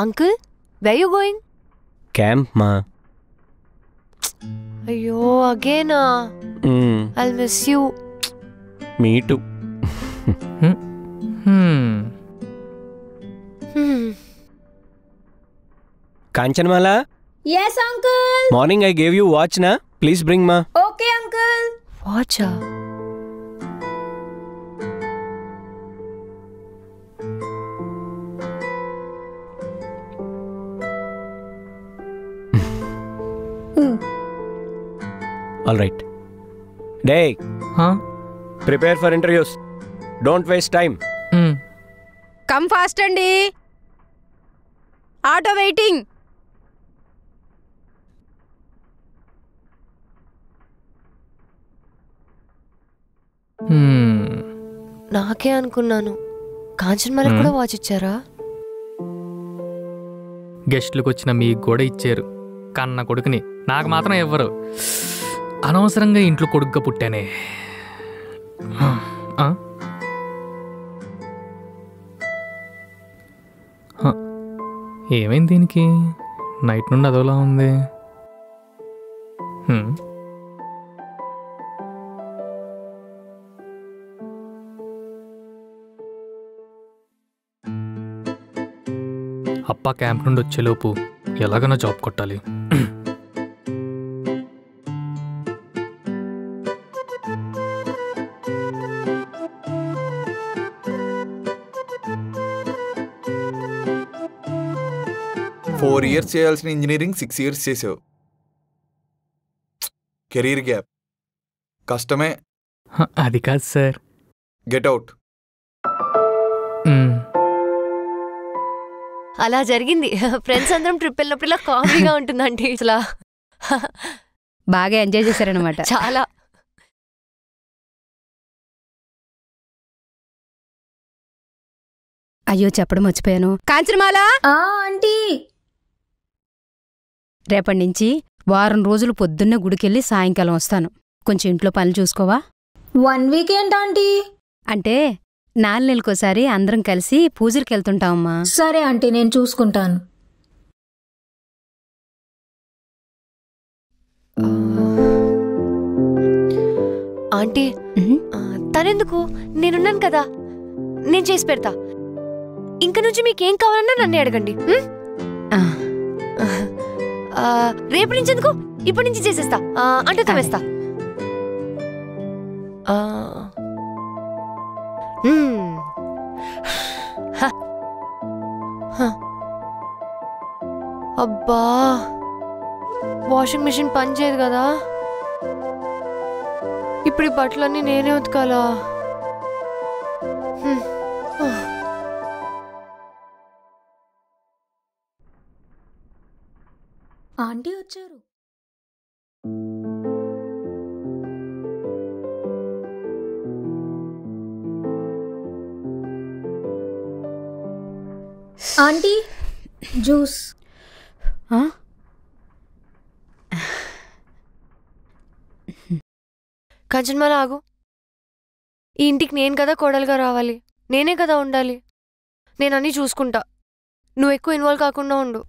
Uncle, where you going? Camp, ma. అయ్యో, అగైనా? I'll miss you. Me too. Kanchanmala? Yes, uncle. Morning I gave you watch na. Please bring ma. Okay, uncle. Watch. All right. Day. Huh? Prepare for interviews. Don't waste time. Come fast andi. Auto waiting. నాకే అనుకున్నాను. కాంచన్మాల కూడా watch ఇచ్చారా? గెస్ట్లకు వచ్చిన మీకు కూడా ఇచ్చారు. కన్న కొడుకుని నాకు మాత్రం ఇవ్వరు. అనవసరంగా ఇంట్లో కొడుగ్గా పుట్టానే. ఏమైంది దీనికి? నైట్ నుండి అదోలా ఉంది. అప్ప క్యాంప్ నుండి వచ్చేలోపు ఎలాగైనా జాబ్ కొట్టాలి. ఫోర్ ఇయర్స్ చేయాల్సిన ఇంజనీరింగ్ 6 years చేసావు. కెరీర్ గ్యాప్ కష్టమే. అది కాదు సార్. Get out. అలా జరిగింది. ఫ్రెండ్స్ అందరం ట్రిప్ వెళ్ళినప్పుడు ఇలా కామెడీగా ఉంటుందండి. అసలు బాగా ఎంజాయ్ చేశారనమాట. చాలా. అయ్యో, చెప్పడం మర్చిపోయాను. కాంచనమాల, ఆంటీ, రేపటి నుంచి వారం రోజులు పొద్దున్నే గుడికెళ్ళి సాయంకాలం వస్తాను. కొంచెం ఇంట్లో పనులు చూసుకోవా? 1 week ఏంటంటీ? అంటే 4 నెలలకోసారి అందరం కలిసి పూజలకెళ్తుంటామమ్మా. సరే ఆంటీ, నేను చూసుకుంటాను. ఆంటీ, తనెందుకు? నేనున్నాను కదా, నేను చేసి పెడతా. ఇంక నుంచి మీకేం కావాలన్నా నన్నే అడగండి. రేపటి నుంచి ఎందుకు, ఇప్పటి నుంచి చేసేస్తా. అంటే తమేస్తా. అబ్బా, వాషింగ్ మిషన్ పని చేయదు కదా. ఇప్పుడు ఈ బట్టలన్నీ నేనే ఉతకాలా? ఆంటీ వచ్చారు. Aunty, juice. కాంచన్మాల, ఆగు. ఈ ఇంటికి నేను కదా కోడలుగా రావాలి. నేనే కదా ఉండాలి. నేను అన్నీ చూసుకుంటా. నువ్వు ఎక్కువ ఇన్వాల్వ్ కాకుండా ఉండు.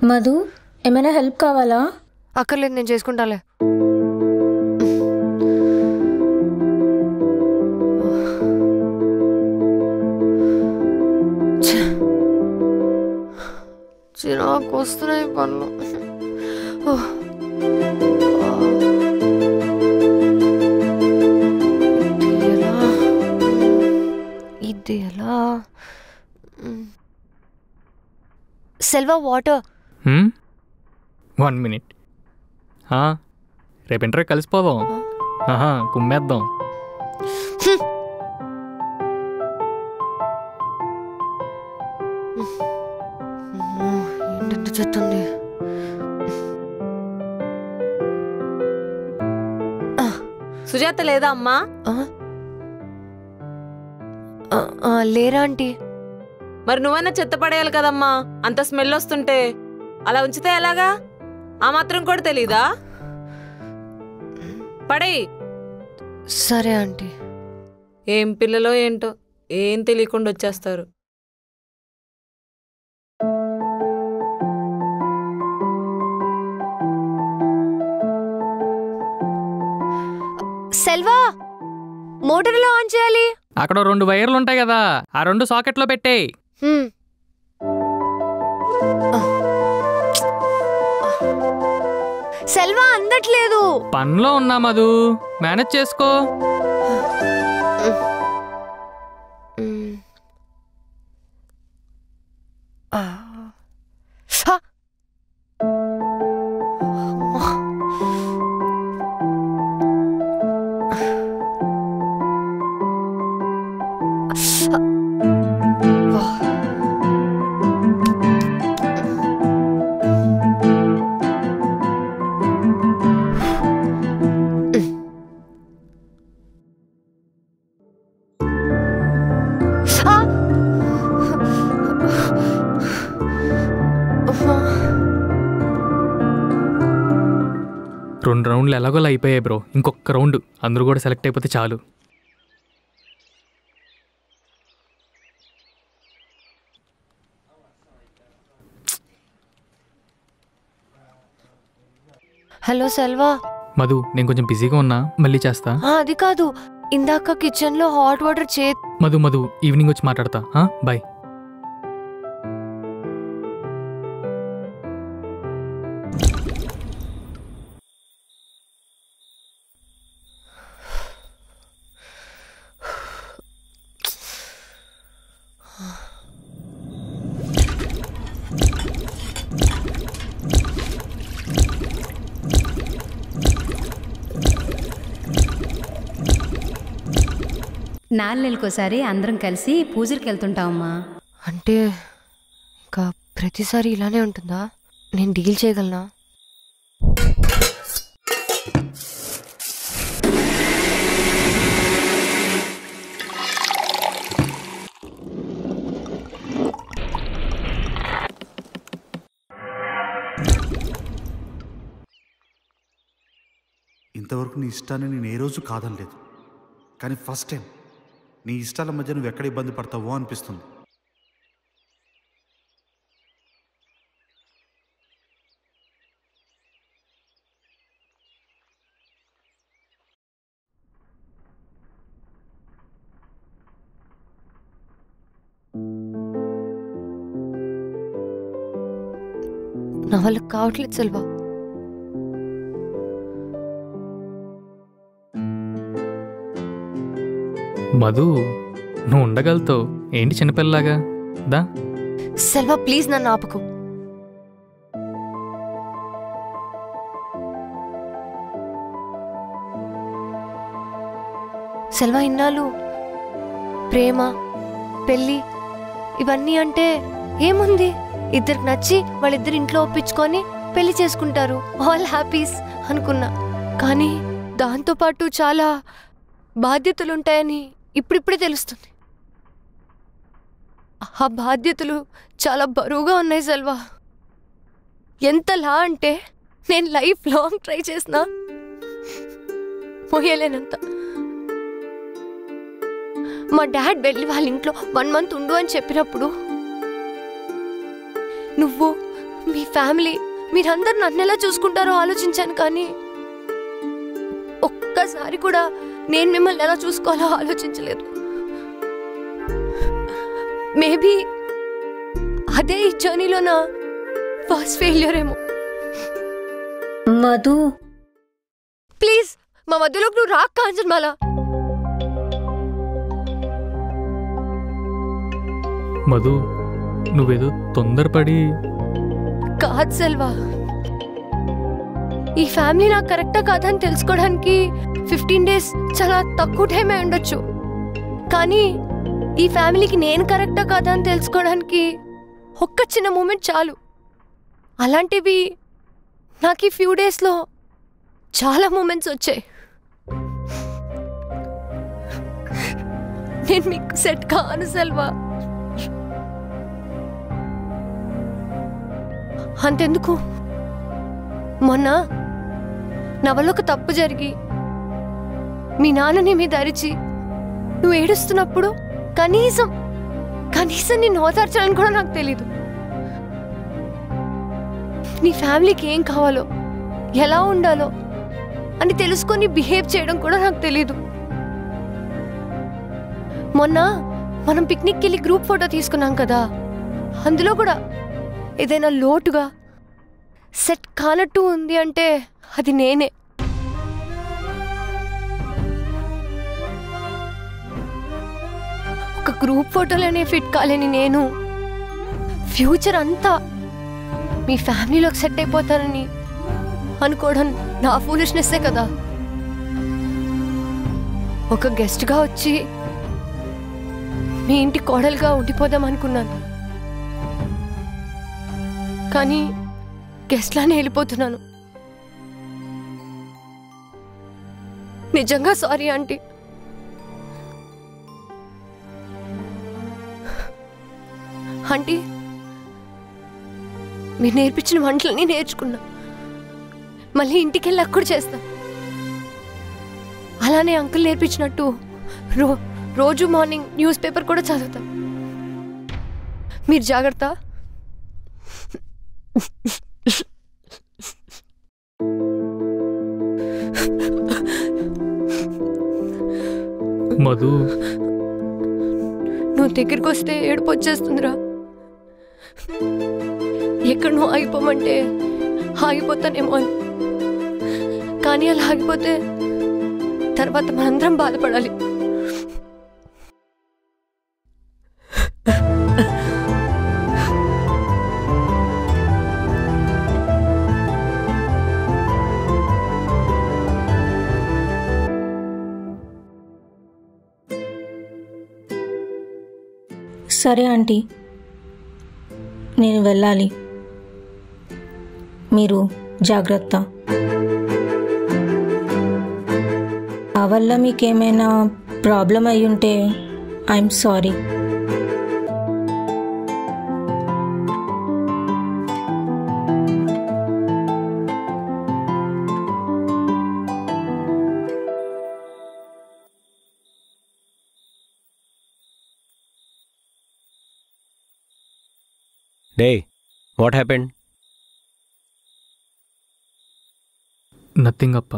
మధు, ఏమైనా హెల్ప్ కావాలా? అక్కర్లేదు, నేను చేసుకుంటాలే. చిరాకు వస్తున్నాయి పనులు. ఇది ఎలా? సెల్వా, వాటర్. 1 minute. రేపు ఇంటర్వ్యూ కలిసిపోదాం. కుమ్మేద్దాం. ఏంటంటే చెత్తుంది. సుజాత లేదా అమ్మా? లేరా ఆంటీ? మరి నువ్వన్నా చెత్త పడేయాలి కదమ్మా. అంత స్మెల్ వస్తుంటే అలా ఉంచితే ఎలాగా? ఆ మాత్రం కూడా తెలీదా? పడేయి. సరే ఆంటీ. ఏం పిల్లలో ఏంటో, ఏం తెలియకుండా వచ్చేస్తారు. సెల్వా, మోటార్ ఎలా ఆన్ చేయాలి? అక్కడ 2 వైర్లు ఉంటాయి కదా, ఆ 2 సాకెట్లో పెట్టేయ్. సెల్వా అందట్లేదు. పనిలో ఉన్నా మధు, మేనేజ్ చేసుకో. రెండు రౌండ్లు ఎలాగోలా అయిపోయాయి బ్రో. ఇంకొక రౌండ్, అందరూ కూడా సెలెక్ట్ అయిపోతే చాలు. హలో సెల్వా. మధు, నేను కొంచెం బిజీగా ఉన్నా, మళ్ళీ చేస్తా. అది కాదు, ఇందాక కిచెన్ లో hot water Madhu Madhu evening వచ్చి మాట్లాడతా. బాయ్. నెలకోసారి అందరం కలిసి పూజలకు వెళ్తుంటామమ్మా. అంటే ఇంకా ప్రతిసారి ఇలానే ఉంటుందా? నేను డీల్ చేయగలనా? ఇంతవరకు నీ ఇష్టాన్ని నేను ఏ రోజు కాదనలేదు, కానీ ఫస్ట్ టైం నీ ఇష్టాల మధ్య నువ్వు ఎక్కడ ఇబ్బంది పడతావో అనిపిస్తుంది. నా వాళ్ళకి కావట్లేదు సెల్వా. మధు, నువ్వు ఉండగలుగుతావు. ఏంటి చిన్నపిల్లలాగా? దా సెల్వా, ప్లీజ్ నన్ను ఆపకు. సెల్వా, ఇన్నాళ్ళు ప్రేమ, పెళ్ళి ఇవన్నీ అంటే ఏముంది? ఇద్దరికి నచ్చి వాళ్ళిద్దరు ఇంట్లో ఒప్పించుకొని పెళ్లి చేసుకుంటారు, ఆల్ హ్యాపీస్ అనుకున్నా. కానీ దాంతోపాటు చాలా బాధ్యతలుంటాయని ఇప్పుడిప్పుడే తెలుస్తుంది. ఆ బాధ్యతలు చాలా బరువుగా ఉన్నాయి సెల్వా. ఎంతలా అంటే నేను లైఫ్ లాంగ్ ట్రై చేసినా మోయలేనంత. మా డాడ్ వెళ్ళి వాళ్ళ ఇంట్లో 1 మంత్ ఉండు అని చెప్పినప్పుడు నువ్వు, మీ ఫ్యామిలీ, మీరందరూ నన్ను ఎలా చూసుకుంటారో ఆలోచించాను. కానీ ఒక్కసారి కూడా నేను మిమ్మల్ని ఎలా చూసుకోవాలో ఆలోచించలేదు. మేబీ అదే ఈ జర్నీలో నా ఫస్ట్ ఫెయిల్యూర్ ఏమో. మధు, ప్లీజ్ మా మధ్యలోకి నువ్వు రాక్ కాంచన్మాల. మధు, నువ్వేదో తొందరపడి. కాదు సెల్వా, ఈ ఫ్యామిలీ నాకు కరెక్టా కాదా అని తెలుసుకోవడానికి 15 days చాలా తక్కువ టైం అయి ఉండొచ్చు. కానీ ఈ ఫ్యామిలీకి నేను కరెక్టా కాదా అని తెలుసుకోవడానికి ఒక్క చిన్న మూమెంట్ చాలు. అలాంటివి నాకు ఈ ఫ్యూ డేస్లో చాలా మూమెంట్స్ వచ్చాయి. నేను మీకు సెట్ కాను సెల్వా. అంతెందుకు, మొన్న నా వల్ల ఒక తప్పు జరిగి మీ నాన్నని మీద అరిచి నువ్వు ఏడుస్తున్నప్పుడు కనీసం నిన్ను ఓదార్చాలని కూడా నాకు తెలీదు. నీ ఫ్యామిలీకి ఏం కావాలో, ఎలా ఉండాలో అని తెలుసుకొని బిహేవ్ చేయడం కూడా నాకు తెలీదు. మొన్న మనం పిక్నిక్కి వెళ్ళి గ్రూప్ ఫోటో తీసుకున్నాం కదా, అందులో కూడా ఏదైనా లోటుగా సెట్ కానట్టు ఉంది అంటే అది నేనే. ఒక గ్రూప్ ఫోటోలోనే ఫిట్ కాలేని నేను ఫ్యూచర్ అంతా మీ ఫ్యామిలీలోకి సెట్ అయిపోతానని అనుకోవడం నా ఫూలిష్నెస్సే కదా. ఒక గెస్ట్గా వచ్చి మీ ఇంటి కోడలుగా ఉండిపోదాం అనుకున్నాను, కానీ గెస్ట్లానే వెళ్ళిపోతున్నాను. నిజంగా సారీ ఆంటీ. ఆంటీ, మీరు నేర్పించిన వంటలని నేర్చుకున్నా, మళ్ళీ ఇంటికి వెళ్ళి అక్కడ చేస్తా. అలానే అంకుల్ నేర్పించినట్టు రోజు మార్నింగ్ న్యూస్ పేపర్ కూడా చదువుతా. మీరు జాగ్రత్త. మధు, నువ్వు దగ్గరికి వస్తే ఏడుపు వచ్చేస్తుందిరా. ఎక్కడ నువ్వు ఆగిపోమంటే ఆగిపోతానేమో అని, కానీ అలా ఆగిపోతే తర్వాత మనందరం బాధపడాలి. సరే ఆంటీ, నేను వెళ్ళాలి. మీరు జాగ్రత్త. ఆ వల్ల మీకేమైనా ప్రాబ్లం అయి ఉంటే I'm sorry. Hey, what happened? Nothing అప్ప.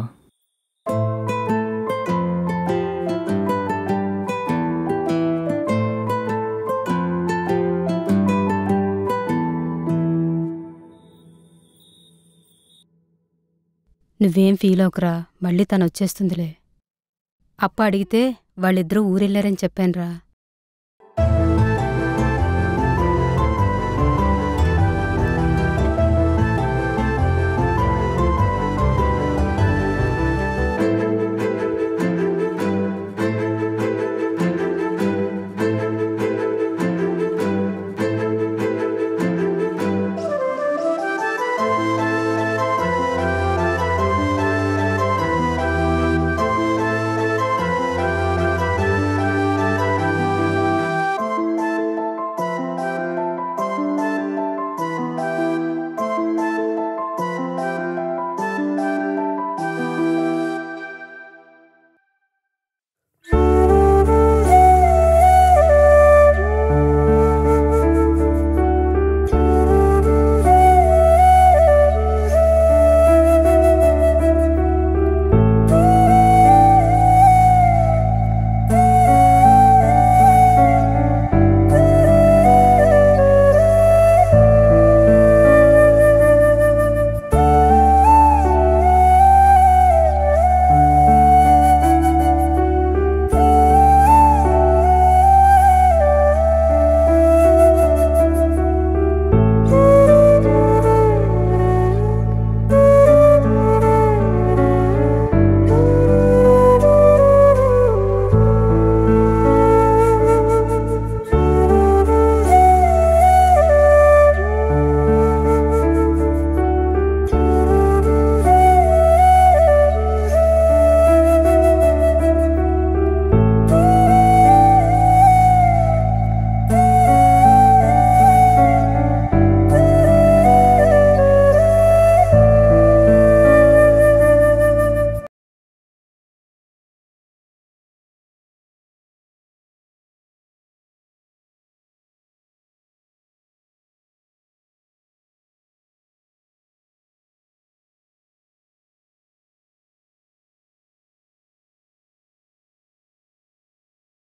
నువ్వేం ఫీల్ అవకురా, మళ్ళీ తను వచ్చేస్తుందిలే. అప్ప అడిగితే వాళ్ళిద్దరూ ఊరెళ్ళారని చెప్పానురా.